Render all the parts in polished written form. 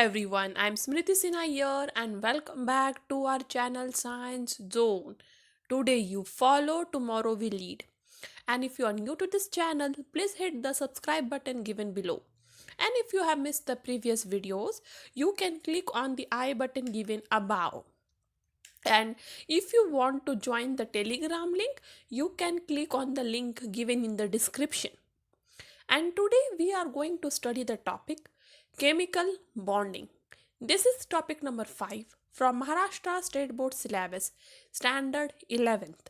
everyone, I'm Smriti Sinha here and welcome back to our channel Science Zone. Today you follow, tomorrow we lead. And if you are new to this channel, please hit the subscribe button given below. And if you have missed the previous videos, you can click on the I button given above. And if you want to join the Telegram link, you can click on the link given in the description. And today we are going to study the topic chemical bonding. This is topic number 5 from Maharashtra State Board syllabus, standard 11th,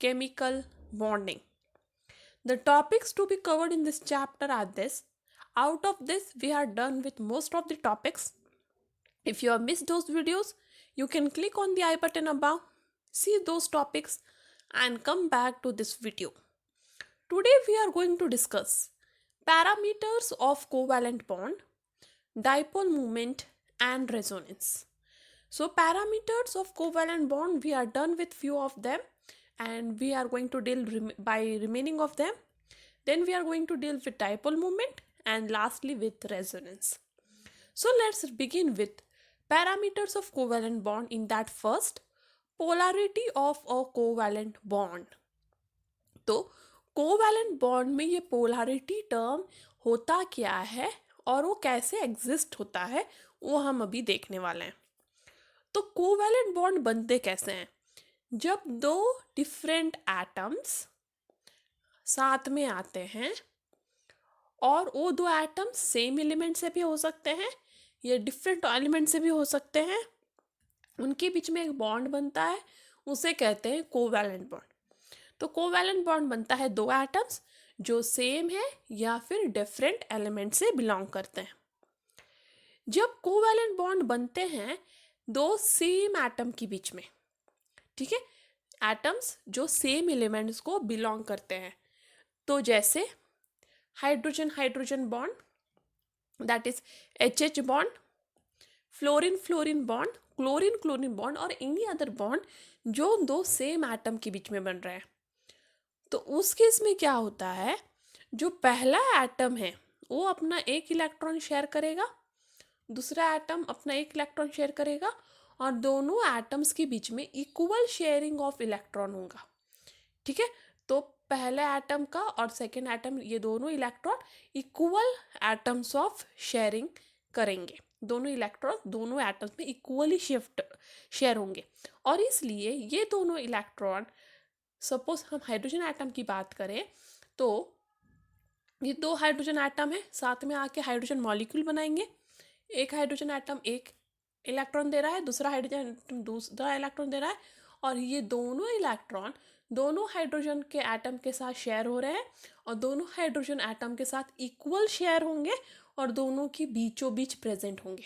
chemical bonding. The topics to be covered in this chapter are this. Out of this, we are done with most of the topics. If you have missed those videos, you can click on the I button above, see those topics, and come back to this video. Today, we are going to discuss parameters of covalent bond, dipole moment, and resonance. So parameters of covalent bond, we are done with few of them and we are going to deal by remaining of them. Then we are going to deal with dipole moment and lastly with resonance. So let's begin with parameters of covalent bond. In that, first, polarity of a covalent bond. तो covalent bond में ये polarity term होता क्या है और वो कैसे exist होता है वो हम अभी देखने वाले हैं. तो कोवैलेंट बॉन्ड बनते कैसे हैं? जब दो डिफरेंट एटम्स साथ में आते हैं और वो दो एटम्स सेम एलिमेंट से भी हो सकते हैं या डिफरेंट एलिमेंट से भी हो सकते हैं, उनके बीच में एक बॉन्ड बनता है, उसे कहते हैं कोवैलेंट बॉन्ड. तो कोवैलेंट बॉन्ड बनता है दो एटम्स जो सेम है या फिर डिफरेंट एलिमेंट से बिलोंग करते हैं. जब कोवैलेंट बॉन्ड बनते हैं दो सेम एटम के बीच में, ठीक है, एटम्स जो सेम एलिमेंट्स को बिलोंग करते हैं, तो जैसे hydrogen hydrogen bond, that is HH bond, fluorine fluorine bond, chlorine chlorine bond और एनी अदर बॉन्ड जो दो सेम एटम के बीच में बन रहे हैं. तो उस केस में क्या होता है, जो पहला एटम है वो अपना एक इलेक्ट्रॉन शेयर करेगा, दूसरा एटम अपना एक इलेक्ट्रॉन शेयर करेगा और दोनों एटम्स के बीच में इक्वल शेयरिंग ऑफ इलेक्ट्रॉन होगा. ठीक है, तो पहले एटम का और सेकेंड एटम, ये दोनों electron equal atoms of sharing करेंगे. दोनों इलेक्ट्रॉन दोनों एटम्स में इक्वली शेयर होंगे और इसलिए ये दोनों इलेक्ट्रॉन, सपोज हम हाइड्रोजन एटम की बात करें तो ये दो हाइड्रोजन एटम है, साथ में आके हाइड्रोजन मॉलिक्यूल बनाएंगे. एक हाइड्रोजन एटम एक इलेक्ट्रॉन दे रहा है, दूसरा हाइड्रोजन एटम दूसरा इलेक्ट्रॉन दे रहा है और ये दोनों इलेक्ट्रॉन दोनों हाइड्रोजन के एटम के साथ शेयर हो रहे हैं और दोनों हाइड्रोजन एटम के साथ इक्वल शेयर होंगे और दोनों की बीचों बीच प्रेजेंट होंगे.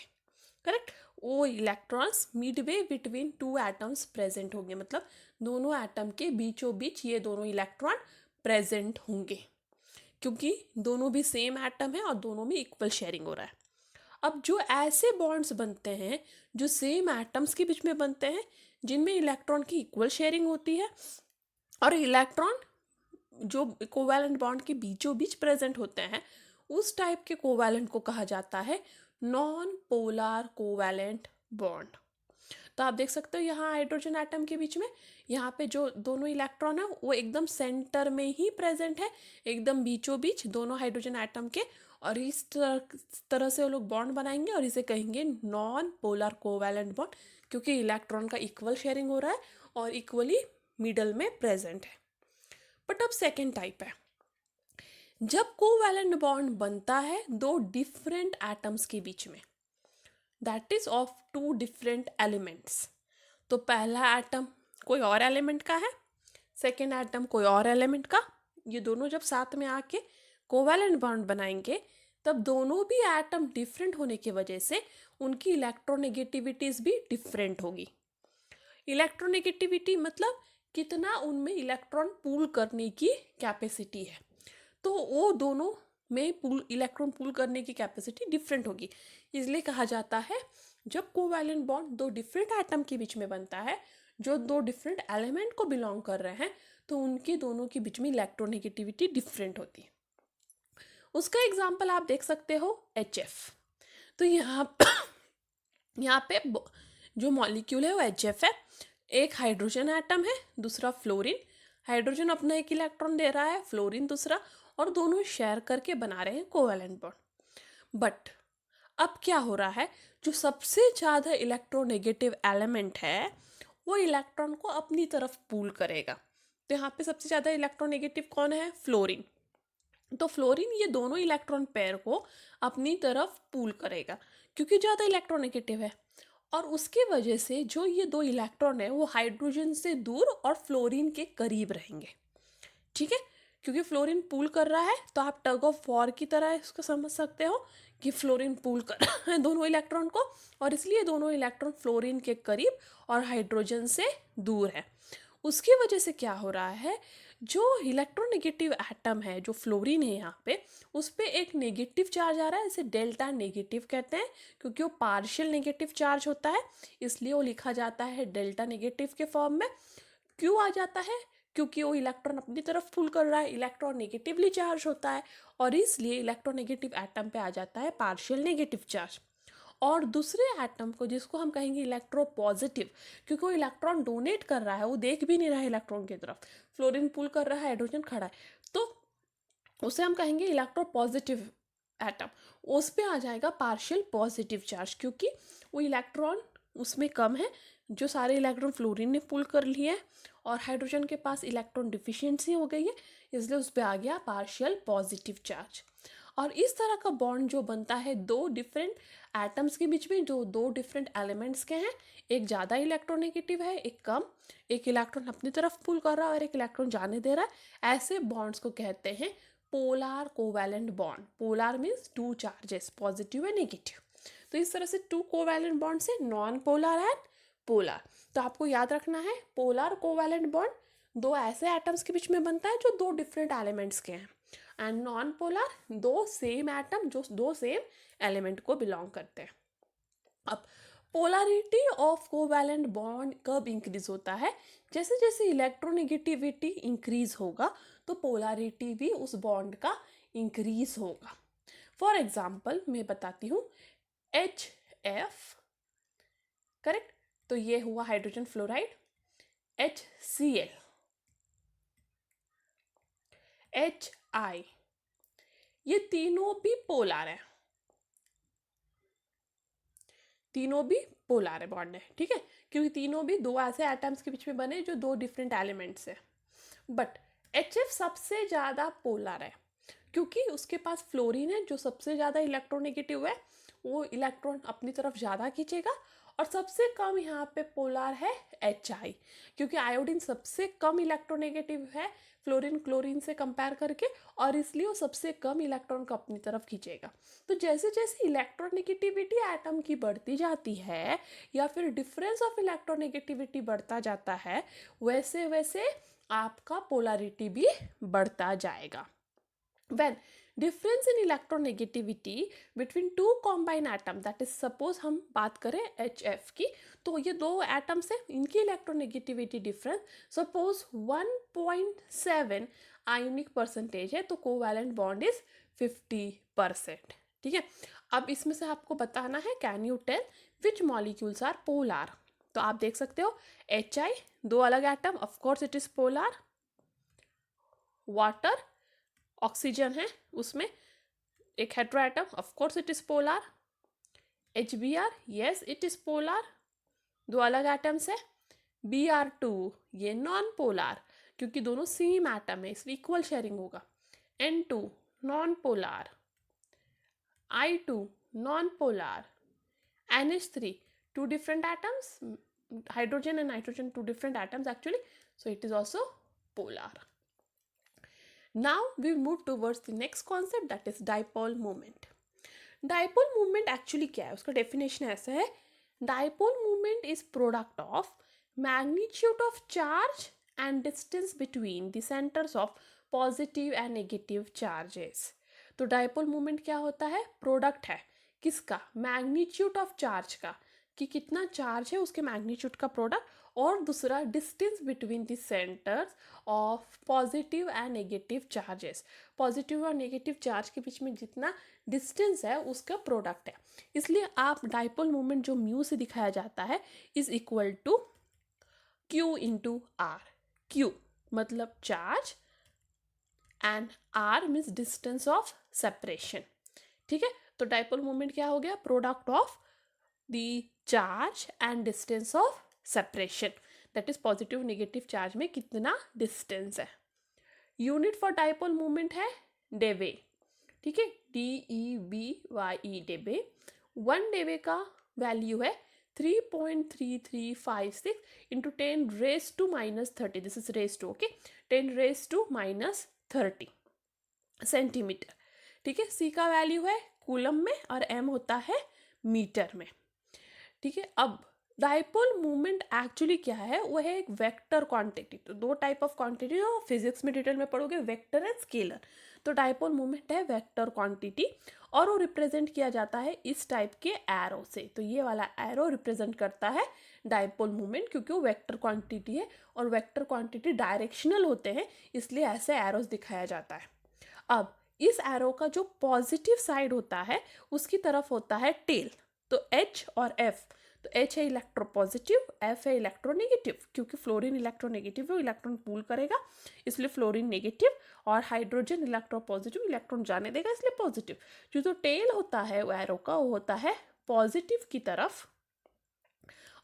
करेक्ट, वो electrons Midway between two atoms present होंगे, मतलब दोनों एटम के बीचों बीच ये दोनों इलेक्ट्रॉन प्रेजेंट होंगे क्योंकि दोनों भी सेम एटम है और दोनों में इक्वल शेयरिंग हो रहा है. अब जो ऐसे बॉन्ड्स बनते हैं जो सेम एटम्स के बीच में बनते हैं, जिनमें इलेक्ट्रॉन की इक्वल शेयरिंग होती है और इलेक्ट्रॉन जो कोवैलेंट बॉन्ड के बीचों बीच प्रेजेंट होते हैं, उस टाइप के कोवैलेंट को कहा जाता है नॉन पोलर कोवैलेंट बॉन्ड. तो आप देख सकते हो यहाँ हाइड्रोजन एटम के बीच में यहाँ पे जो दोनों इलेक्ट्रॉन है वो एकदम सेंटर में ही प्रेजेंट है, एकदम बीचों बीच दोनों हाइड्रोजन एटम के, और इस तरह से वो लोग बॉन्ड बनाएंगे और इसे कहेंगे नॉन पोलर कोवैलेंट बॉन्ड क्योंकि इलेक्ट्रॉन का इक्वल शेयरिंग हो रहा है और इक्वली मिडल में प्रेजेंट है. बट अब सेकेंड टाइप है, जब कोवैलेंट बॉन्ड बनता है दो डिफरेंट एटम्स के बीच में, that is of two different elements. तो पहला एटम कोई और एलिमेंट का है, सेकेंड एटम कोई और एलिमेंट का, ये दोनों जब साथ में आके कोवैलेंट बॉन्ड बनाएंगे तब दोनों भी एटम डिफरेंट होने की वजह से उनकी इलेक्ट्रोनेगेटिविटीज भी डिफरेंट होगी. इलेक्ट्रोनेगेटिविटी मतलब कितना उनमें इलेक्ट्रॉन पूल करने की कैपेसिटी है, तो वो दोनों में इलेक्ट्रॉन पूल करने की कैपेसिटी डिफरेंट होगी. इसलिए कहा जाता है जब कोवैलेंट बॉन्ड दो डिफरेंट एटम के बीच में बनता है जो दो डिफरेंट एलिमेंट को बिलोंग कर रहे हैं, तो उनके दोनों के बीच में इलेक्ट्रोनेगेटिविटी डिफरेंट होती है. उसका एग्जाम्पल आप देख सकते हो HF. तो यहाँ यहाँ पे जो मॉलिक्यूल है वो HF है, एक हाइड्रोजन एटम है, दूसरा फ्लोरीन। हाइड्रोजन अपना एक इलेक्ट्रॉन दे रहा है, फ्लोरीन दूसरा, और दोनों शेयर करके बना रहे हैं कोवैलेंट बॉन्ड। बट अब क्या हो रहा है, जो सबसे ज़्यादा इलेक्ट्रोनेगेटिव एलिमेंट है वो इलेक्ट्रॉन को अपनी तरफ पुल करेगा। तो यहाँ पे सबसे ज़्यादा इलेक्ट्रोनेगेटिव कौन है, फ्लोरीन। तो फ्लोरीन ये दोनों इलेक्ट्रॉन पेयर को अपनी तरफ पुल करेगा क्योंकि ज़्यादा इलेक्ट्रोनेगेटिव है। और उसकी वजह से जो ये दो इलेक्ट्रॉन है वो हाइड्रोजन से दूर और फ्लोरीन के करीब रहेंगे। ठीक है, क्योंकि फ्लोरीन पूल कर रहा है तो आप टग ऑफ वॉर की तरह इसको समझ सकते हो कि फ्लोरीन पूल कर रहा है दोनों इलेक्ट्रॉन को, और इसलिए दोनों इलेक्ट्रॉन फ्लोरीन के करीब और हाइड्रोजन से दूर है। उसकी वजह से क्या हो रहा है, जो इलेक्ट्रोनेगेटिव एटम है जो फ्लोरीन है यहाँ पे, उस पर एक नेगेटिव चार्ज आ रहा है, इसे डेल्टा नेगेटिव कहते हैं क्योंकि वो पार्शियल नेगेटिव चार्ज होता है, इसलिए वो लिखा जाता है डेल्टा नेगेटिव के फॉर्म में। क्यों आ जाता है, क्योंकि वो इलेक्ट्रॉन अपनी तरफ पुल कर रहा है, इलेक्ट्रॉन नेगेटिवली चार्ज होता है, और इसलिए इलेक्ट्रोनेगेटिव एटम पे आ जाता है पार्शियल नेगेटिव चार्ज। और दूसरे एटम को जिसको हम कहेंगे इलेक्ट्रो पॉजिटिव, क्योंकि वो इलेक्ट्रॉन डोनेट कर रहा है, वो देख भी नहीं रहा है इलेक्ट्रॉन की तरफ, फ्लोरीन पुल कर रहा है, हाइड्रोजन खड़ा है, तो उसे हम कहेंगे इलेक्ट्रो पॉजिटिव एटम। उस पे आ जाएगा पार्शियल पॉजिटिव चार्ज क्योंकि वो इलेक्ट्रॉन उसमें कम है, जो सारे इलेक्ट्रॉन फ्लोरीन ने पुल कर लिए हैं, और हाइड्रोजन के पास इलेक्ट्रॉन डिफिशियंसी हो गई है, इसलिए उस पर आ गया पार्शियल पॉजिटिव चार्ज। और इस तरह का बॉन्ड जो बनता है दो डिफरेंट एटम्स के बीच में, जो दो डिफरेंट एलिमेंट्स के हैं, एक ज़्यादा इलेक्ट्रोनेगेटिव है, एक कम, एक इलेक्ट्रॉन अपनी तरफ पुल कर रहा है और एक इलेक्ट्रॉन जाने दे रहा है, ऐसे बॉन्ड्स को कहते हैं polar covalent bond. Polar means two charges, positive and negative. तो इस तरह से टू कोवैलेंट बॉन्ड से नॉन पोलार एंड पोलार। तो आपको याद रखना है, पोलार कोवैलेंट बॉन्ड दो ऐसे एटम्स के बीच में बनता है जो दो डिफरेंट एलिमेंट्स के हैं, एंड नॉन पोलर दो सेम एटम जो दो सेम एलिमेंट को बिलोंग करते हैं। अब पोलैरिटी ऑफ कोवैलेंट बॉन्ड कब इंक्रीज होता है, जैसे जैसे इलेक्ट्रोनेगेटिविटी इंक्रीज होगा तो पोलैरिटी भी उस बॉन्ड का इंक्रीज होगा। फॉर एग्जाम्पल मैं बताती हूँ, HF, करेक्ट, तो ये हुआ हाइड्रोजन फ्लोराइड, HCl, HI, ये तीनों भी पोलार है, तीनों भी पोलार बॉन्ड है, ठीक है, क्योंकि तीनों भी दो ऐसे एटम्स के बीच में बने जो दो डिफरेंट एलिमेंट्स है। बट HF सबसे ज़्यादा पोलार है क्योंकि उसके पास फ्लोरीन है जो सबसे ज़्यादा इलेक्ट्रोनेगेटिव है, वो इलेक्ट्रॉन अपनी तरफ ज़्यादा खींचेगा। और सबसे कम यहाँ पे पोलार है HI, क्योंकि आयोडीन सबसे कम इलेक्ट्रोनेगेटिव है फ्लोरीन क्लोरीन से कंपेयर करके, और इसलिए वो सबसे कम इलेक्ट्रॉन को अपनी तरफ खींचेगा। तो जैसे जैसे इलेक्ट्रोनेगेटिविटी एटम की बढ़ती जाती है या फिर डिफरेंस ऑफ इलेक्ट्रोनेगेटिविटी बढ़ता जाता है, वैसे वैसे आपका पोलैरिटी भी बढ़ता जाएगा। When difference in electronegativity between two combined atom, that is suppose हम बात करें HF की, तो ये दो एटम्स हैं, इनकी electronegativity difference suppose 1.7 ionic percentage है, तो कोवैलेंट बॉन्ड इज 50%। ठीक है, अब इसमें से आपको बताना है, can you tell which molecules are polar. तो आप देख सकते हो HI दो अलग atom, of course it is polar. Water, oxygen है उसमें एक hetero atom, of course it is polar. HBr, yes it is polar, दो अलग एटम्स है। Br2 ये नॉन पोलार क्योंकि दोनों सेम एटम है, इसमें इक्वल शेयरिंग होगा। N2 non polar, I2 non polar, NH3 two different atoms, hydrogen and nitrogen two different atoms actually, so it is also polar. Now we move towards the next concept, that is dipole moment. Dipole moment actually क्या है, उसका definition ऐसा है, dipole moment is product of magnitude of charge and distance between the centers of positive and negative charges. तो dipole moment क्या होता है, product है किसका, मैग्नीट्यूड ऑफ चार्ज का, कि कितना चार्ज है उसके मैग्नीट्यूड का प्रोडक्ट, और दूसरा distance between the centres of positive and negative charges. Positive और नेगेटिव चार्ज के बीच में जितना डिस्टेंस है उसका प्रोडक्ट है। इसलिए आप डाइपोल मोमेंट जो म्यू से दिखाया जाता है is equal to Q into R. Q मतलब charge and R means distance of separation. ठीक है, तो डाइपोल मोमेंट क्या हो गया, product of the charge and distance of separation, that is positive negative charge में कितना डिस्टेंस है। यूनिट फॉर डाइपोल मोमेंट है डेवे। ठीक है, DEBYE डेवे। 1 डेवे का वैल्यू है 3.3356 into 10⁻⁻30। This is raise to, okay, 10⁻⁻30 centimetre. ठीक है, सी का वैल्यू है कूलम में और एम होता है मीटर में। ठीक है, अब डाइपोल मूवमेंट एक्चुअली क्या है, वो है एक वेक्टर क्वांटिटी। तो दो टाइप ऑफ क्वांटिटी जो फिजिक्स में डिटेल में पढ़ोगे, वेक्टर एंड स्केलर। तो डाइपोल मूवमेंट है वेक्टर क्वांटिटी और वो रिप्रेजेंट किया जाता है इस टाइप के एरो से। तो ये वाला एरो रिप्रेजेंट करता है डाइपोल मूवमेंट, क्योंकि वो वेक्टर क्वांटिटी है और वेक्टर क्वांटिटी डायरेक्शनल होते हैं, इसलिए ऐसे एरोस दिखाया जाता है। अब इस एरो का जो पॉजिटिव साइड होता है उसकी तरफ होता है टेल। तो H और F, तो H है इलेक्ट्रोपॉजिटिव, F है इलेक्ट्रोनेगेटिव, क्योंकि फ्लोरीन इलेक्ट्रोनेगेटिव है, इलेक्ट्रॉन पूल करेगा इसलिए फ्लोरीन नेगेटिव, और हाइड्रोजन इलेक्ट्रोपॉजिटिव, इलेक्ट्रॉन जाने देगा इसलिए पॉजिटिव। जो टेल होता है वो एरो का, वो होता है पॉजिटिव की तरफ,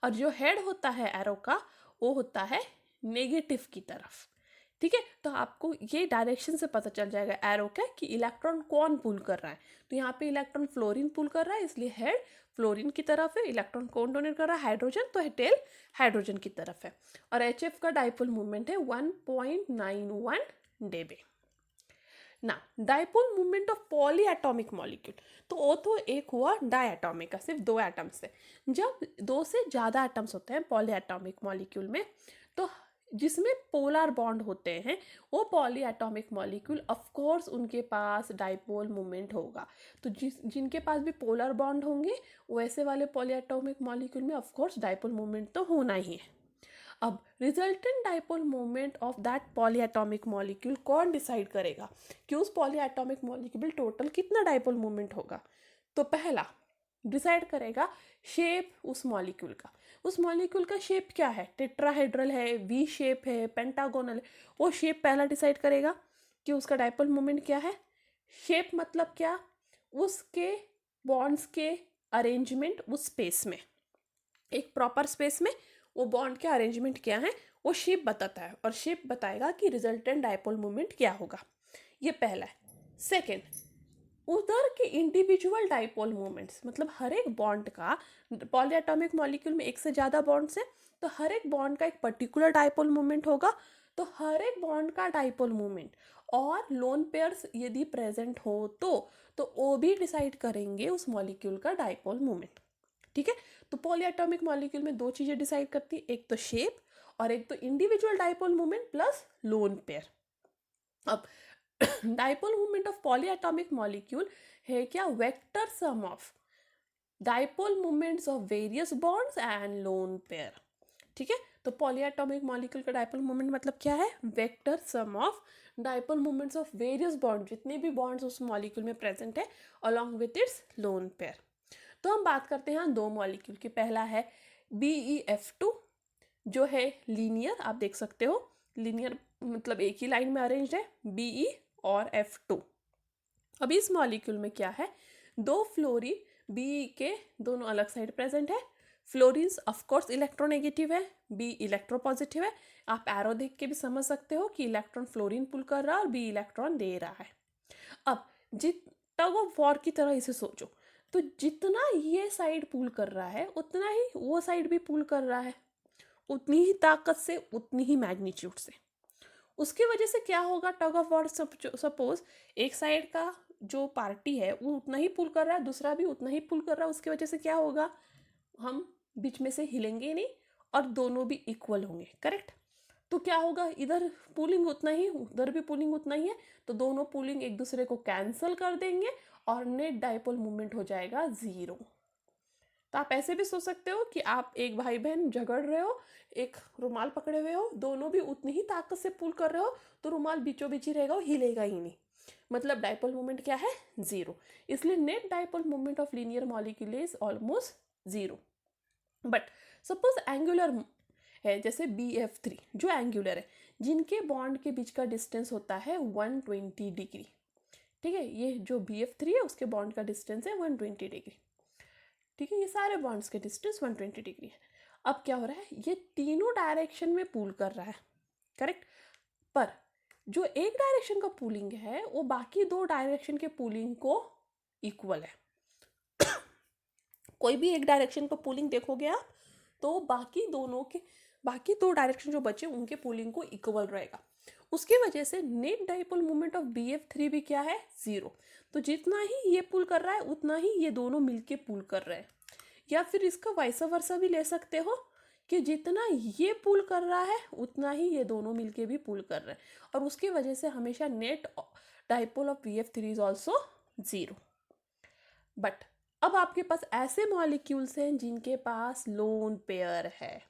और जो हेड होता है एरो का वो होता है नेगेटिव की तरफ। ठीक है, तो आपको ये डायरेक्शन से पता चल जाएगा एरो का कि इलेक्ट्रॉन कौन पुल कर रहा है। तो यहाँ पे इलेक्ट्रॉन फ्लोरीन पुल कर रहा है इसलिए हेड फ्लोरीन की तरफ है। इलेक्ट्रॉन कौन डोनेट कर रहा है, हाइड्रोजन, तो टेल हाइड्रोजन की तरफ है। और HF का डाइपोल मूवमेंट है 1.91 डेबे। ना dipole movement of poly atomic molecule, तो वो तो एक हुआ डायटॉमिक का, सिर्फ 2 एटम्स से। जब 2 से ज़्यादा एटम्स होते हैं पॉली एटॉमिक मॉलिक्यूल में, तो जिसमें पोलर बॉन्ड होते हैं वो poly atomic molecule, of course उनके पास डाइपोल मूवमेंट होगा। तो जिनके पास भी पोलर बॉन्ड होंगे वैसे वाले पॉली एटॉमिक मॉलिक्यूल में ऑफ कोर्स डाइपोल मूवमेंट तो होना ही है। अब resultant dipole moment of that polyatomic molecule कौन डिसाइड करेगा कि उस पॉलीएटॉमिक मॉलिक्यूल में टोटल कितना डाइपोल मोमेंट होगा। तो पहला डिसाइड करेगा शेप उस मॉलिक्यूल का। उस मॉलिक्यूल का शेप क्या है, टेट्राहेड्रल है, वी शेप है, पेंटागोनल है, वो शेप पहला डिसाइड करेगा कि उसका डाइपोल मोमेंट क्या है। शेप मतलब क्या, उसके बॉन्ड्स के अरेंजमेंट उस स्पेस में, एक प्रॉपर स्पेस में वो बॉन्ड के अरेंजमेंट क्या है वो शेप बताता है, और शेप बताएगा कि रिजल्टेंट डाइपोल मोमेंट क्या होगा। ये पहला है। सेकेंड, उधर के इंडिविजुअल डाइपोल मोमेंट्स, मतलब हर एक बॉन्ड का, पॉलीएटॉमिक मॉलिक्यूल में एक से ज़्यादा बॉन्ड्स है तो हर एक बॉन्ड का एक पर्टिकुलर डाइपोल मोमेंट होगा। तो हर एक बॉन्ड का डाइपोल मोमेंट और लोन पेयर्स यदि प्रेजेंट हो तो वो भी डिसाइड करेंगे उस मॉलिक्यूल का डाइपोल मोमेंट। ठीक है, तो पॉलीएटॉमिक मॉलिक्यूल में 2 चीजें डिसाइड करती है, एक तो शेप और एक तो individual dipole moment plus lone pair. अब dipole moment of polyatomic molecule है क्या, vector sum of dipole moments of various bonds and lone pair. ठीक है, तो पॉलीएटॉमिक मॉलिक्यूल का डाइपोल मोमेंट मतलब क्या है, vector sum of dipole moments of various bond, जितने भी बॉन्ड्स उस मॉलिक्यूल में प्रेजेंट है along with its lone pair. तो हम बात करते हैं 2 मॉलिक्यूल की। पहला है BeF2 जो है लीनियर, आप देख सकते हो लीनियर मतलब एक ही लाइन में अरेंज्ड है, Be और F2। अब इस मॉलिक्यूल में क्या है, 2 फ्लोरीन Be के दोनों अलग साइड प्रेजेंट है। फ्लोरीन्स ऑफकोर्स इलेक्ट्रोनेगेटिव है, Be इलेक्ट्रोपॉजिटिव है। आप एरो देख के भी समझ सकते हो कि इलेक्ट्रॉन फ्लोरीन पुल कर रहा है और Be इलेक्ट्रॉन दे रहा है। अब टग ऑफ वॉर की तरह इसे सोचो, तो जितना ये साइड पुल कर रहा है उतना ही वो साइड भी पुल कर रहा है, उतनी ही ताकत से, उतनी ही मैग्नीट्यूड से। उसकी वजह से क्या होगा, टग ऑफ वॉर, सपोज एक साइड का जो पार्टी है वो उतना ही पुल कर रहा है, दूसरा भी उतना ही पुल कर रहा है, उसकी वजह से क्या होगा, हम बीच में से हिलेंगे नहीं और दोनों भी इक्वल होंगे। करेक्ट, तो क्या होगा, इधर पुलिंग उतना ही, उधर भी पुलिंग उतना ही है, तो दोनों पुलिंग एक दूसरे को कैंसिल कर देंगे और नेट डाइपोल मूवमेंट हो जाएगा 0। तो आप ऐसे भी सोच सकते हो कि आप एक भाई बहन झगड़ रहे हो, एक रुमाल पकड़े हुए हो, दोनों भी उतनी ही ताकत से पुल कर रहे हो, तो रुमाल बीचों बीच ही रहेगा, वो हिलेगा ही नहीं। मतलब डाइपोल मोमेंट क्या है? जीरो। इसलिए net dipole moment of linear molecule is almost zero. But suppose angular है, जैसे BF3 जो एंगुलर है, जिनके बॉन्ड के बीच का डिस्टेंस होता है 120 डिग्री। ठीक है, ये जो BF3 है उसके बॉन्ड का डिस्टेंस है 120 डिग्री। ठीक है, ये सारे बॉन्ड्स के डिस्टेंस 120 डिग्री है। अब क्या हो रहा है, ये तीनों डायरेक्शन में पुल कर रहा है, करेक्ट। पर जो एक डायरेक्शन का पुलिंग है वो बाकी दो डायरेक्शन के पुलिंग को इक्वल है। कोई भी एक डायरेक्शन का पुलिंग देखोगे आप, तो बाकी दो डायरेक्शन जो बचे उनके पुलिंग को इक्वल रहेगा। उसकी वजह से net dipole moment of BF3 भी क्या है? जीरो। तो जितना ही ये पुल कर रहा है उतना ही ये दोनों मिलके पुल कर रहे हैं। या फिर इसका वाइस वर्सा भी ले सकते हो कि जितना ये पुल कर रहा है उतना ही ये दोनों मिलके भी पुल कर रहे हैं, और उसकी वजह से हमेशा net dipole of BF3 is also zero. But अब आपके पास ऐसे मॉलिक्यूल्स हैं जिनके पास लोन पेयर है।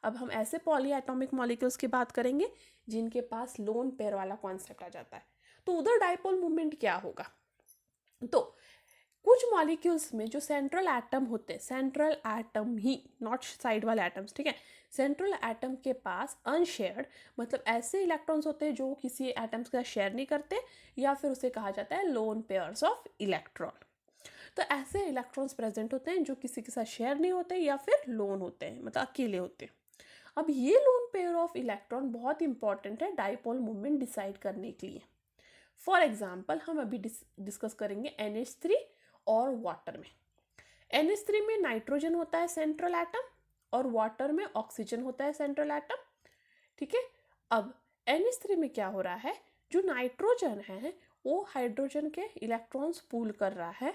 अब हम ऐसे पॉली एटॉमिक मॉलिक्यूल्स की बात करेंगे जिनके पास लोन पेयर वाला कॉन्सेप्ट आ जाता है, तो उधर डाइपोल मूवमेंट क्या होगा? तो कुछ मॉलिक्यूल्स में जो सेंट्रल एटम होते हैं, central atom he, not side वाले एटम्स, ठीक है, सेंट्रल एटम के पास अनशेयर्ड, मतलब ऐसे इलेक्ट्रॉन्स होते हैं जो किसी एटम्स का शेयर नहीं करते, या फिर उसे कहा जाता है लोन पेयर्स ऑफ इलेक्ट्रॉन। तो ऐसे इलेक्ट्रॉन्स प्रेजेंट होते हैं जो किसी के साथ शेयर नहीं होते या फिर लोन होते हैं, मतलब अकेले होते हैं। अब ये लोन पेयर ऑफ इलेक्ट्रॉन बहुत इंपॉर्टेंट है डाइपोल मूवमेंट डिसाइड करने के लिए। फॉर एग्जाम्पल हम अभी डिस्कस करेंगे NH3 और वाटर में। NH3 में नाइट्रोजन होता है सेंट्रल एटम, और वाटर में ऑक्सीजन होता है सेंट्रल एटम। ठीक है, अब NH3 में क्या हो रहा है, जो नाइट्रोजन है वो हाइड्रोजन के इलेक्ट्रॉन्स पूल कर रहा है।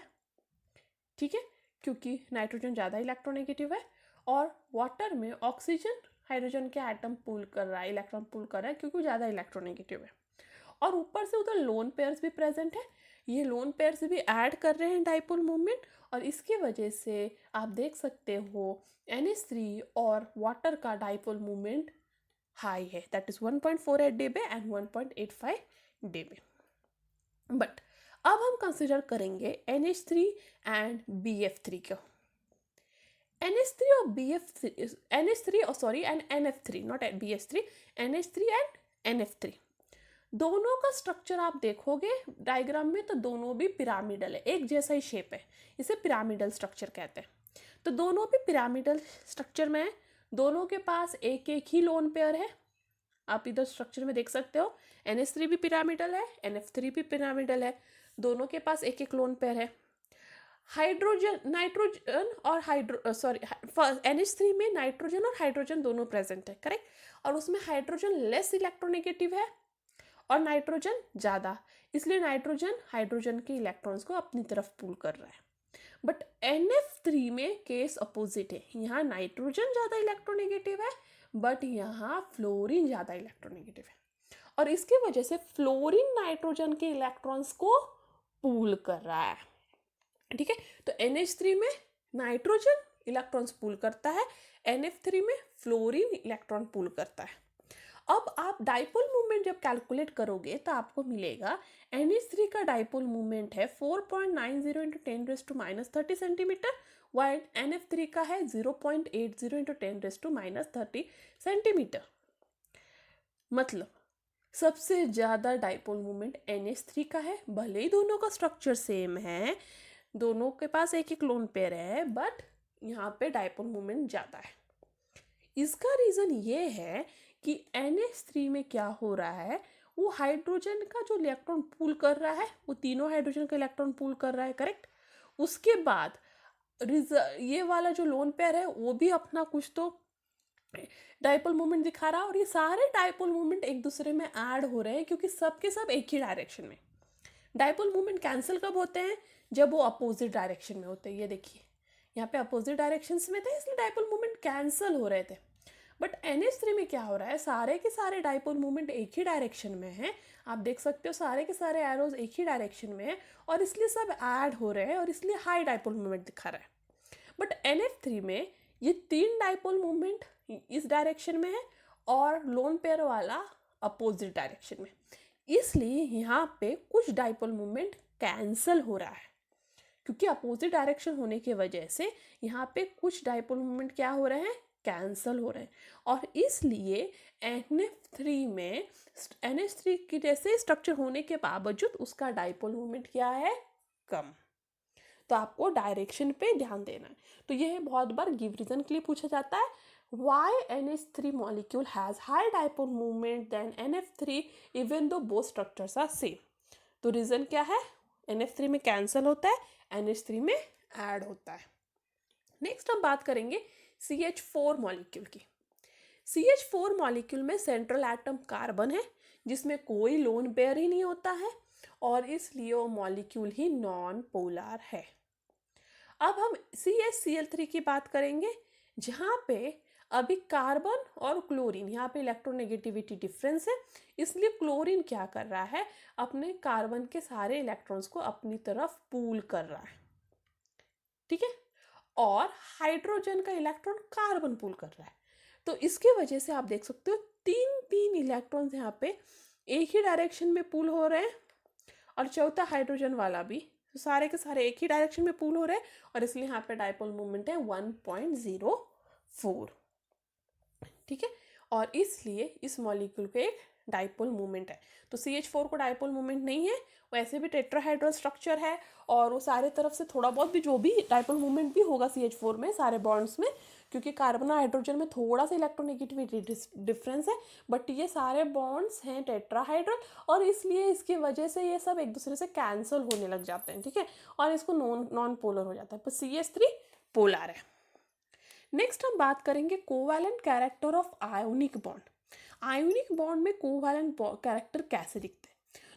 ठीक है, क्योंकि नाइट्रोजन ज़्यादा इलेक्ट्रोनेगेटिव है, और वाटर में ऑक्सीजन हाइड्रोजन के एटम पुल कर रहा है, इलेक्ट्रॉन पुल कर रहा है क्योंकि ज़्यादा इलेक्ट्रोनेगेटिव है। और ऊपर से उधर लोन पेयर्स भी प्रेजेंट है, ये लोन पेयर्स भी ऐड कर रहे हैं डाइपोल मूवमेंट, और इसकी वजह से आप देख सकते हो NH3 और वाटर का डाइपोल मूवमेंट हाई है, that is 1.48 dB and 1.85 dB। But अब हम कंसिडर करेंगे NH3 एंड BF3 को। NH3 और BF3, NH3 और sorry and NF3, not BF3, NH3 and NF3, दोनों का स्ट्रक्चर आप देखोगे डायग्राम में तो दोनों भी पिरामिडल है, एक जैसा ही शेप है, इसे पिरामिडल स्ट्रक्चर कहते हैं। तो दोनों भी पिरामिडल स्ट्रक्चर में है, दोनों के पास एक एक ही लोन पेयर है। आप इधर स्ट्रक्चर में देख सकते हो NH3 भी पिरामिडल है, NF3 भी पिरामिडल है, दोनों के पास एक एक लोन पेयर है। नाइट्रोजन और NH3 में नाइट्रोजन और हाइड्रोजन दोनों प्रेजेंट है, करेक्ट, और उसमें हाइड्रोजन लेस इलेक्ट्रोनेगेटिव है और नाइट्रोजन ज़्यादा, इसलिए नाइट्रोजन हाइड्रोजन के इलेक्ट्रॉन्स को अपनी तरफ पुल कर रहा है। बट NF3 में केस अपोजिट है, यहाँ नाइट्रोजन ज़्यादा इलेक्ट्रोनेगेटिव है बट यहाँ फ्लोरीन ज़्यादा इलेक्ट्रोनेगेटिव है, और इसकी वजह से फ्लोरीन नाइट्रोजन के इलेक्ट्रॉन्स को पुल कर रहा है। ठीक है, तो NH3 में नाइट्रोजन इलेक्ट्रॉन्स पुल करता है, NF3 में फ्लोरीन इलेक्ट्रॉन पुल करता है। अब आप डाइपोल मूवमेंट जब कैलकुलेट करोगे तो आपको मिलेगा NH3 का डाइपोल मूवमेंट है 4.90 × 10⁻³ सेंटीमीटर, वाइल NF3 का है 0.80 × 10⁻³ सेंटीमीटर। मतलब सबसे ज़्यादा डाइपोल मूवमेंट NH3 का है, भले ही दोनों का स्ट्रक्चर सेम है, दोनों के पास एक एक लोन पेयर है, बट यहाँ पे डाइपोल मूवमेंट ज़्यादा है। इसका रीज़न ये है कि NH3 में क्या हो रहा है, वो हाइड्रोजन का जो इलेक्ट्रॉन पूल कर रहा है वो तीनों हाइड्रोजन का इलेक्ट्रॉन पूल कर रहा है, करेक्ट। उसके बाद ये वाला जो लोन पेयर है वो भी अपना कुछ तो डाइपोल मूवमेंट दिखा रहा है, और ये सारे डाइपोल मूवमेंट एक दूसरे में ऐड हो रहे हैं क्योंकि सबके सब एक ही डायरेक्शन में। डाइपोल मूवमेंट कैंसिल कब होते हैं, जब वो अपोजिट डायरेक्शन में होते हैं। ये देखिए यहाँ पे अपोजिट डायरेक्शंस में थे इसलिए डाइपोल मूवमेंट कैंसिल हो रहे थे। बट NH3 में क्या हो रहा है, सारे के सारे डाइपोल मूवमेंट एक ही डायरेक्शन में है, आप देख सकते हो सारे के सारे एरोज एक ही डायरेक्शन में है, और इसलिए सब ऐड हो रहे हैं और इसलिए हाई डाइपोल मूवमेंट दिखा रहा है। बट NF3 में ये 3 डाइपोल मूवमेंट इस डायरेक्शन में है और लोन पेयर वाला अपोजिट डायरेक्शन में, इसलिए यहाँ पे कुछ डाइपोल मूवमेंट कैंसल हो रहा है। क्योंकि अपोजिट डायरेक्शन होने की वजह से यहाँ पे कुछ डाइपोल मूवमेंट क्या हो रहे हैं, कैंसल हो रहे हैं, और इसलिए NF3 में NH3 की जैसे स्ट्रक्चर होने के बावजूद उसका डाइपोल मूवमेंट क्या है, कम। तो आपको डायरेक्शन पे ध्यान देना है। तो यह बहुत बार गिव रीजन के लिए पूछा जाता है, why NH3 molecule has high dipole moment than NF3 even though both structures are same। तो रीजन क्या है, NF3 में कैंसल होता है, NH3 में ऐड होता है। नेक्स्ट हम बात करेंगे CH4 मॉलिक्यूल की। CH4 मॉलिक्यूल में सेंट्रल एटम कार्बन है जिसमें कोई लोन पेयर ही नहीं होता है, और इसलिए वो मॉलिक्यूल ही नॉन पोलर है। अब हम CH3 की बात करेंगे, जहाँ पे अभी कार्बन और क्लोरीन, यहाँ पे इलेक्ट्रोनेगेटिविटी डिफरेंस है, इसलिए क्लोरीन क्या कर रहा है, अपने कार्बन के सारे इलेक्ट्रॉन्स को अपनी तरफ पूल कर रहा है, ठीक है, और हाइड्रोजन का इलेक्ट्रॉन कार्बन पूल कर रहा है। तो इसकी वजह से आप देख सकते हो तीन तीन इलेक्ट्रॉन्स यहाँ पे एक ही डायरेक्शन में पूल हो रहे हैं, और चौथा हाइड्रोजन वाला भी, तो सारे के सारे एक ही डायरेक्शन में पूल हो रहे हैं, और इसलिए यहाँ पे डाइपोल मोमेंट है 1.04, ठीक है, और इसलिए इस मॉलिक्यूल के एक डाइपोल मोमेंट है। तो CH4 को डाइपोल मोमेंट नहीं है, वैसे भी टेट्राहाइड्रल स्ट्रक्चर है, और वो सारे तरफ से थोड़ा बहुत भी जो भी डाइपोल मोमेंट भी होगा CH4 में सारे बॉन्ड्स में, क्योंकि कार्बन और हाइड्रोजन में थोड़ा सा इलेक्ट्रोनेगेटिविटी डिफरेंस है, बट ये सारे बॉन्ड्स हैं टेट्राहाइड्रल, और इसलिए इसकी वजह से ये सब एक दूसरे से कैंसल होने लग जाते हैं, ठीक है, और इसको नॉन पोलर हो जाता है। पर CH3 पोलर है। नेक्स्ट हम बात करेंगे covalent character of ionic bond. Ionic bond में कोवैलेंट कैरेक्टर कैसे दिखते हैं?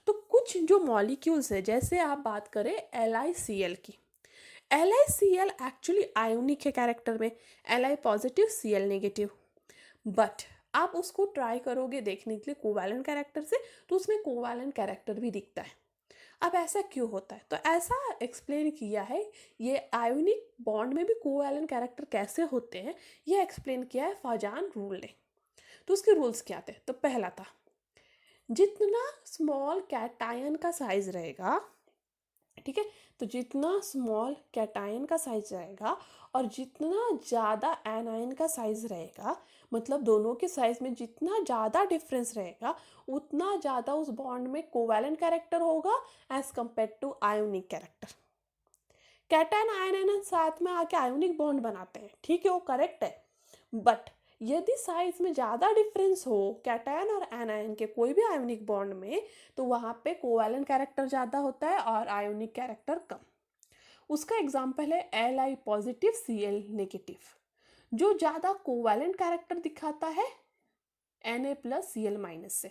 तो कुछ जो मॉलिक्यूल्स है, जैसे आप बात करें LiCl की, LiCl एक्चुअली आयोनिक है कैरेक्टर में, Li positive Cl negative, but आप उसको ट्राई करोगे देखने के लिए कोवैलेंट कैरेक्टर से, तो उसमें कोवैलेंट कैरेक्टर भी दिखता है। अब ऐसा क्यों होता है? तो ऐसा एक्सप्लेन किया है, ये आयोनिक बॉन्ड में भी कोवैलेंट कैरेक्टर कैसे होते हैं, ये एक्सप्लेन किया है फाजान रूल ने। तो उसके रूल्स क्या थे? तो पहला था, जितना स्मॉल कैटायन का साइज रहेगा, ठीक है, तो जितना स्मॉल कैटायन का साइज रहेगा और जितना ज़्यादा एनायन का साइज रहेगा, मतलब दोनों के साइज में जितना ज़्यादा डिफरेंस रहेगा, उतना ज़्यादा उस बॉन्ड में कोवैलेंट कैरेक्टर होगा as compare to ionic character. Cation ion साथ में आके आयोनिक बॉन्ड बनाते हैं, ठीक है, वो करेक्ट है, बट यदि साइज में ज़्यादा डिफरेंस हो कैटायन और एनायन के कोई भी आयोनिक बॉन्ड में, तो वहाँ पे कोवैलेंट कैरेक्टर ज़्यादा होता है और आयोनिक कैरेक्टर कम। उसका एग्जाम्पल है Li पॉजिटिव Cl नेगेटिव, जो ज़्यादा कोवैलेंट कैरेक्टर दिखाता है Na प्लस Cl माइनस से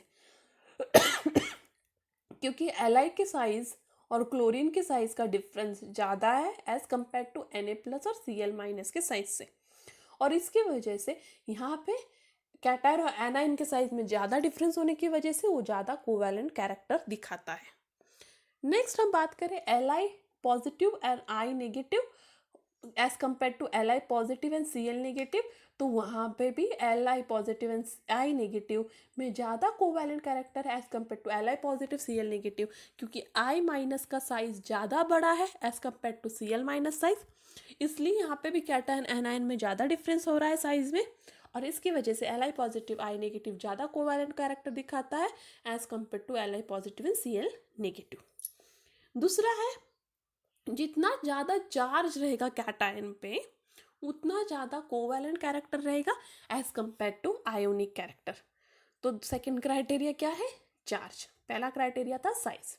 क्योंकि Li के साइज और क्लोरीन के साइज का डिफरेंस ज़्यादा है as compare to Na plus और Cl माइनस के साइज से, और इसकी वजह से यहाँ पे कैटायन और एनायन के साइज में ज़्यादा डिफरेंस होने की वजह से वो ज़्यादा कोवैलेंट कैरेक्टर दिखाता है। नेक्स्ट हम बात करें Li positive and I negative as compare to Li positive and Cl negative, तो वहाँ पे भी Li positive and I negative में ज़्यादा कोवैलेंट कैरेक्टर है as compare to Li positive Cl negative, क्योंकि I माइनस का साइज ज़्यादा बड़ा है as compare to Cl minus size, इसलिए यहाँ पे भी कैटायन एनायन में ज़्यादा डिफरेंस हो रहा है साइज में, और इसकी वजह से Li पॉजिटिव I नेगेटिव ज़्यादा कोवैलेंट कैरेक्टर दिखाता है as compare to Li positive and Cl negative. दूसरा है, जितना ज़्यादा चार्ज रहेगा कैटायन पे उतना ज़्यादा कोवैलेंट कैरेक्टर रहेगा as compare to ionic character. तो सेकंड क्राइटेरिया क्या है? चार्ज। पहला क्राइटेरिया था साइज।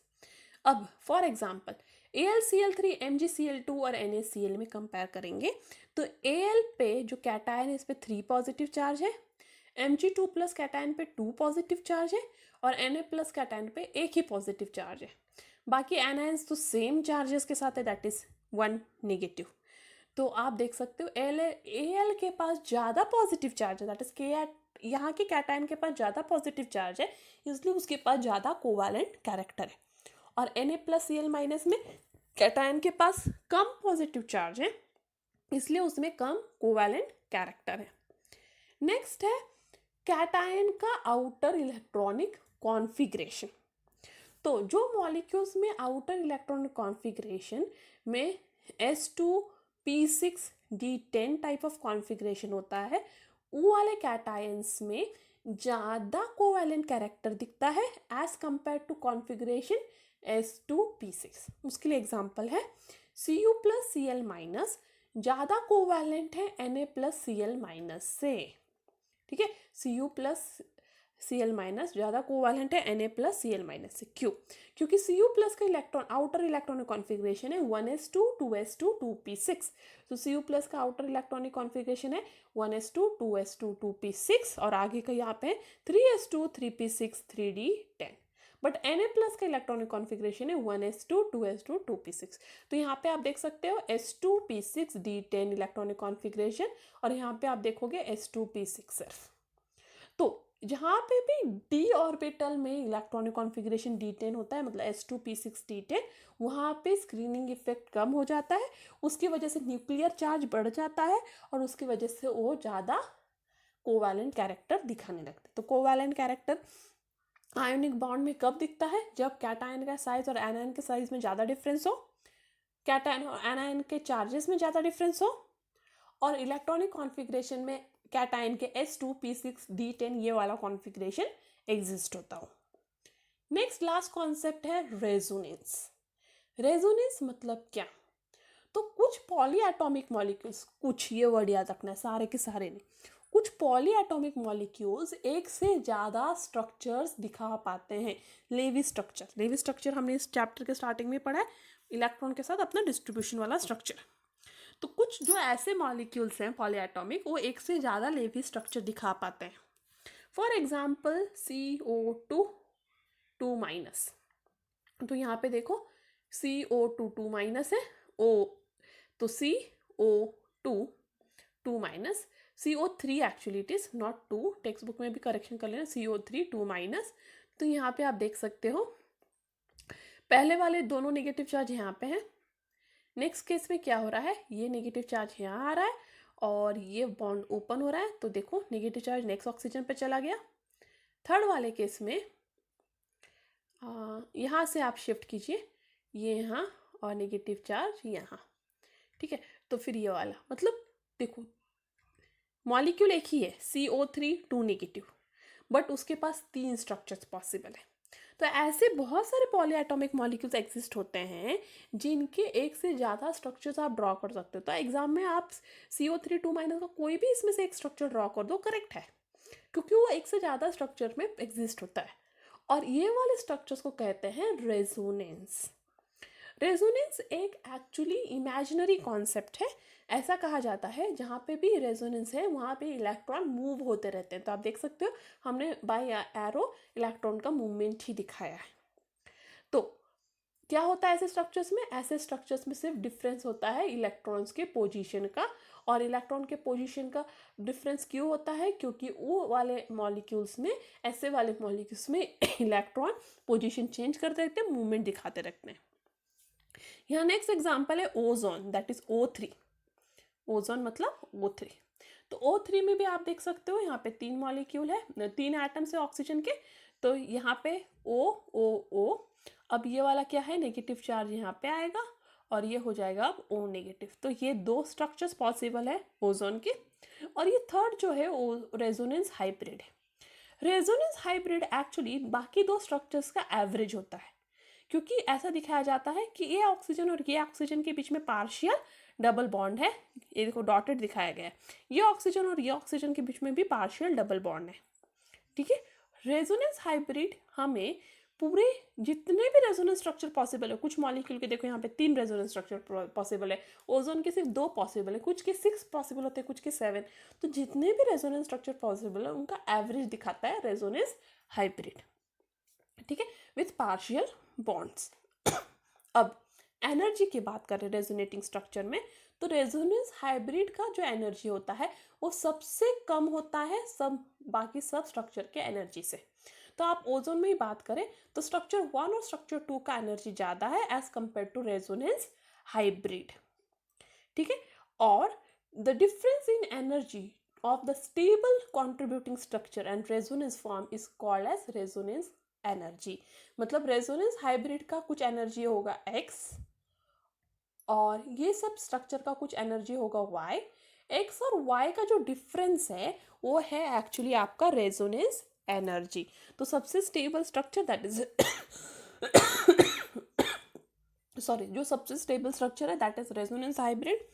अब फॉर एग्जांपल AlCl3 MgCl2 और NaCl में कंपेयर करेंगे, तो Al पे जो कैटायन है इस पे 3 पॉजिटिव चार्ज है, Mg2 प्लस कैटायन पे 2 पॉजिटिव चार्ज है, और Na प्लस कैटायन पे 1 ही पॉजिटिव चार्ज है। बाकी एनायंस तो सेम चार्जेस के साथ है, दैट इज 1 नेगेटिव। तो आप देख सकते हो Al के पास ज़्यादा पॉजिटिव चार्ज है, दैट इज के यहाँ के कैटायन के पास ज़्यादा पॉजिटिव चार्ज है, इसलिए उसके पास ज़्यादा कोवैलेंट कैरेक्टर है। और Na प्लस Cl माइनस में कैटायन के पास कम पॉजिटिव चार्ज है, इसलिए उसमें कम कोवैलेंट कैरेक्टर है। नेक्स्ट है कैटायन का आउटर इलेक्ट्रॉनिक कॉन्फ़िगरेशन। तो जो मॉलिक्यूल्स में आउटर इलेक्ट्रॉनिक कॉन्फ़िगरेशन में S2p6d10 टाइप ऑफ कॉन्फ़िगरेशन होता है, वो वाले कैटायंस में ज़्यादा कोवैलेंट कैरेक्टर दिखता है as compare to configuration S2p6। उसके लिए एग्जांपल है Cu प्लस Cl माइनस ज़्यादा कोवैलेंट है Na प्लस Cl माइनस से। ठीक है, Cu प्लस Cl माइनस ज़्यादा कोवैलेंट है Na प्लस Cl माइनस से। क्यों? क्योंकि Cu प्लस का इलेक्ट्रॉन आउटर इलेक्ट्रॉनिक कॉन्फ़िगरेशन है 1s2 2s2 2p6। तो Cu प्लस का आउटर इलेक्ट्रॉनिक कॉन्फ़िगरेशन है 1s2 2s2 2p6 और आगे का यहाँ पे 3s2 3p6 3d10। But Na plus का इलेक्ट्रॉनिक कॉन्फ़िगरेशन है 1s2 2s2 2p6। तो यहाँ पे आप देख सकते हो S2p6d10 इलेक्ट्रॉनिक कॉन्फ़िगरेशन और यहाँ पे आप देखोगे S2p6 सिर्फ। तो जहाँ पे भी डी ऑर्बिटल में इलेक्ट्रॉनिक कॉन्फ़िगरेशन D10 होता है, मतलब S2p6d10, वहाँ पे स्क्रीनिंग इफेक्ट कम हो जाता है, उसकी वजह से न्यूक्लियर चार्ज बढ़ जाता है और उसकी वजह से वो ज़्यादा कोवैलेंट कैरेक्टर दिखाने लगते हैं। तो कोवैलेंट कैरेक्टर आयोनिक बॉन्ड में कब दिखता है? जब कैटायन का साइज और एनायन के साइज में ज़्यादा डिफरेंस हो, कैटायन और एनायन के चार्जेस में ज़्यादा डिफरेंस हो, और इलेक्ट्रॉनिक कॉन्फ़िगरेशन में कैटायन के S2p6d10 ये वाला कॉन्फ़िगरेशन एग्जिस्ट होता हो। नेक्स्ट लास्ट कॉन्सेप्ट है रेजोनेंस। रेजोनेंस मतलब क्या? तो कुछ पॉलीएटॉमिक मॉलिक्यूल्स, कुछ, ये वर्ड याद रखना है, सारे के सारे नहीं, कुछ पॉलीएटॉमिक मॉलिक्यूल्स एक से ज़्यादा स्ट्रक्चर्स दिखा पाते हैं। लेवी स्ट्रक्चर, लेवी स्ट्रक्चर हमने इस चैप्टर के स्टार्टिंग में पढ़ा है, इलेक्ट्रॉन के साथ अपना डिस्ट्रीब्यूशन वाला स्ट्रक्चर। तो कुछ जो ऐसे मॉलिक्यूल्स हैं पॉलीएटॉमिक, वो एक से ज़्यादा लेवी स्ट्रक्चर दिखा पाते हैं। For example CO2 2 minus. तो यहाँ पे देखो CO2 2 माइनस है, O तो CO2 2 minus, CO3 actually it is not 2, text book में भी करेक्शन कर लेना, CO3 2 माइनस। तो यहाँ पे आप देख सकते हो पहले वाले दोनों नेगेटिव चार्ज यहाँ पे हैं। नेक्स्ट केस में क्या हो रहा है, ये नेगेटिव चार्ज यहाँ आ रहा है और ये बॉन्ड ओपन हो रहा है, तो देखो नेगेटिव चार्ज नेक्स्ट ऑक्सीजन पे चला गया। थर्ड वाले केस में यहाँ से आप शिफ्ट कीजिए, ये यहाँ और नेगेटिव चार्ज यहाँ। ठीक है, तो फिर ये वाला, मतलब देखो मॉलिक्यूल एक ही है CO3 2 नेगेटिव, बट उसके पास 3 स्ट्रक्चर्स पॉसिबल है। तो ऐसे बहुत सारे पॉलीएटॉमिक मॉलिक्यूल्स एग्जिस्ट होते हैं जिनके एक से ज़्यादा स्ट्रक्चर्स आप ड्रॉ कर सकते हो। तो एग्जाम में आप CO3 2 माइनस का कोई भी इसमें से एक स्ट्रक्चर ड्रॉ कर दो, करेक्ट है, क्योंकि वो एक से ज़्यादा स्ट्रक्चर में एग्जिस्ट होता है। और ये वाले स्ट्रक्चर्स को कहते हैं रेजोनेंस। रेजोनेंस एक एक्चुअली इमेजिनरी कॉन्सेप्ट है। ऐसा कहा जाता है जहाँ पे भी रेजोनेंस है वहाँ पे इलेक्ट्रॉन मूव होते रहते हैं। तो आप देख सकते हो हमने बाय एरो इलेक्ट्रॉन का मूवमेंट ही दिखाया है। तो क्या होता है ऐसे स्ट्रक्चर्स में? ऐसे स्ट्रक्चर्स में सिर्फ डिफरेंस होता है इलेक्ट्रॉन्स के पोजीशन का। और इलेक्ट्रॉन के पोजीशन का डिफरेंस क्यों होता है? क्योंकि वो वाले मॉलिक्यूल्स में, ऐसे वाले मॉलिक्यूल्स में इलेक्ट्रॉन पोजीशन चेंज करते रहते हैं, मूवमेंट दिखाते रहते हैं। यहाँ नेक्स्ट एग्जांपल है ozone, that is O3। Ozone मतलब O3। तो O3 में भी आप देख सकते हो यहाँ पे 3 मॉलिक्यूल है, 3 एटम्स है ऑक्सीजन के। तो यहाँ पे O अब ये वाला क्या है, नेगेटिव चार्ज यहाँ पे आएगा और ये हो जाएगा अब O नेगेटिव। तो ये 2 स्ट्रक्चर्स पॉसिबल है ओजोन के। और ये थर्ड जो है वो रेजोनेंस हाइब्रिड है। रेजोनेंस हाइब्रिड एक्चुअली बाकी 2 स्ट्रक्चर्स का एवरेज होता है, क्योंकि ऐसा दिखाया जाता है कि ये ऑक्सीजन और ये ऑक्सीजन के बीच में पार्शियल डबल बॉन्ड है। ये देखो डॉटेड दिखाया गया है, ये ऑक्सीजन और ये ऑक्सीजन के बीच में भी पार्शियल डबल बॉन्ड है। ठीक है, रेजोनेंस हाइब्रिड हमें पूरे जितने भी रेजोनेंस स्ट्रक्चर पॉसिबल है, कुछ मॉलिक्यूल के देखो यहाँ पे 3 रेजोनेंस स्ट्रक्चर पॉसिबल है, ओजोन के सिर्फ 2 पॉसिबल है, कुछ के 6 पॉसिबल होते हैं, कुछ के 7। तो जितने भी रेजोनेंस स्ट्रक्चर पॉसिबल है उनका एवरेज दिखाता है रेजोनेंस हाइब्रिड। ठीक है, विथ पार्शियल बॉन्ड्स। अब एनर्जी की बात करें रेजोनेटिंग स्ट्रक्चर में, तो रेजोनेंस हाइब्रिड का जो एनर्जी होता है वो सबसे कम होता है बाकी सब स्ट्रक्चर के एनर्जी से। तो आप ओजोन में ही बात करें तो स्ट्रक्चर 1 और स्ट्रक्चर 2 का एनर्जी ज़्यादा है as compare to resonance hybrid. ठीक है, और the difference in energy of the stable contributing structure and resonance form is called as resonance energy. मतलब resonance hybrid का कुछ एनर्जी होगा x और ये सब स्ट्रक्चर का कुछ एनर्जी होगा y. x और y का जो डिफरेंस है वो है एक्चुअली आपका रेजोनेंस एनर्जी. तो सबसे stable structure that is sorry जो सबसे स्टेबल स्ट्रक्चर है दैट इज रेजोनेंस हाइब्रिड,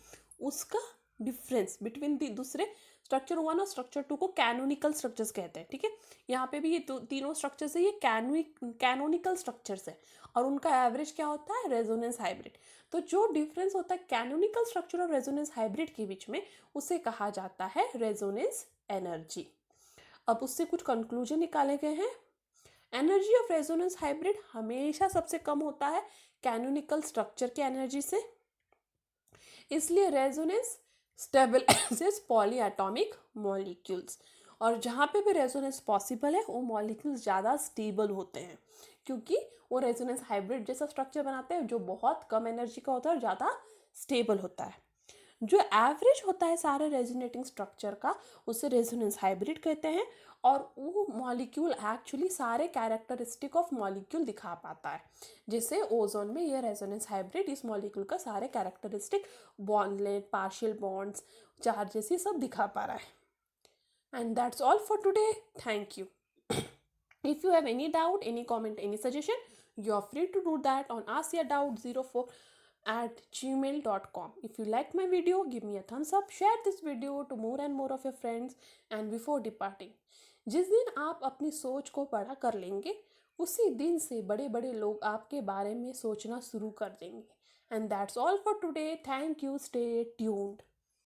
उसका डिफरेंस बिटवीन दी दूसरे स्ट्रक्चर 1 और स्ट्रक्चर 2 को कैनोनिकल स्ट्रक्चर्स कहते हैं. ठीक है, यहाँ पे भी ये तीनों स्ट्रक्चर्स है, ये कैनोनिकल स्ट्रक्चर्स है और उनका एवरेज क्या होता है, रेजोनेंस हाइब्रिड. तो जो डिफरेंस होता है कैनोनिकल स्ट्रक्चर और रेजोनेंस हाइब्रिड के बीच में उसे कहा जाता है रेजोनेंस एनर्जी. अब उससे कुछ कंक्लूजन निकाले गए हैं. एनर्जी ऑफ रेजोनेंस हाइब्रिड हमेशा सबसे कम होता है कैनोनिकल स्ट्रक्चर की एनर्जी से, इसलिए रेजोनेंस स्टेबलाइजेस पॉलीएटॉमिक मॉलिक्यूल्स. और जहाँ पे भी रेजोनेंस पॉसिबल है वो मॉलिक्यूल्स ज़्यादा स्टेबल होते हैं क्योंकि वो रेजोनेंस हाइब्रिड जैसा स्ट्रक्चर बनाते हैं जो बहुत कम एनर्जी का होता है और ज़्यादा स्टेबल होता है. जो एवरेज होता है सारे रेजोनेटिंग स्ट्रक्चर का उसे रेजोनेंस हाइब्रिड कहते हैं और वो मॉलिक्यूल एक्चुअली सारे कैरेक्टरिस्टिक ऑफ मॉलिक्यूल दिखा पाता है. जैसे ओजोन में ये रेजोनेंस हाइब्रिड इस मॉलिक्यूल का सारे कैरेक्टरिस्टिक बॉन्डलेट, पार्शियल बॉन्ड्स, चार्जेस ये सब दिखा पा रहा है. And that's all for today. Thank you. If you have any doubt, any comment, any suggestion, you are free to do that on askyourdoubt04@gmail.com. If you like my video, give me a thumbs up, share this video to more and more of your friends. And before departing, जिस दिन आप अपनी सोच को बड़ा कर लेंगे उसी दिन से बड़े बड़े लोग आपके बारे में सोचना शुरू कर देंगे. And that's all for today. Thank you. Stay tuned.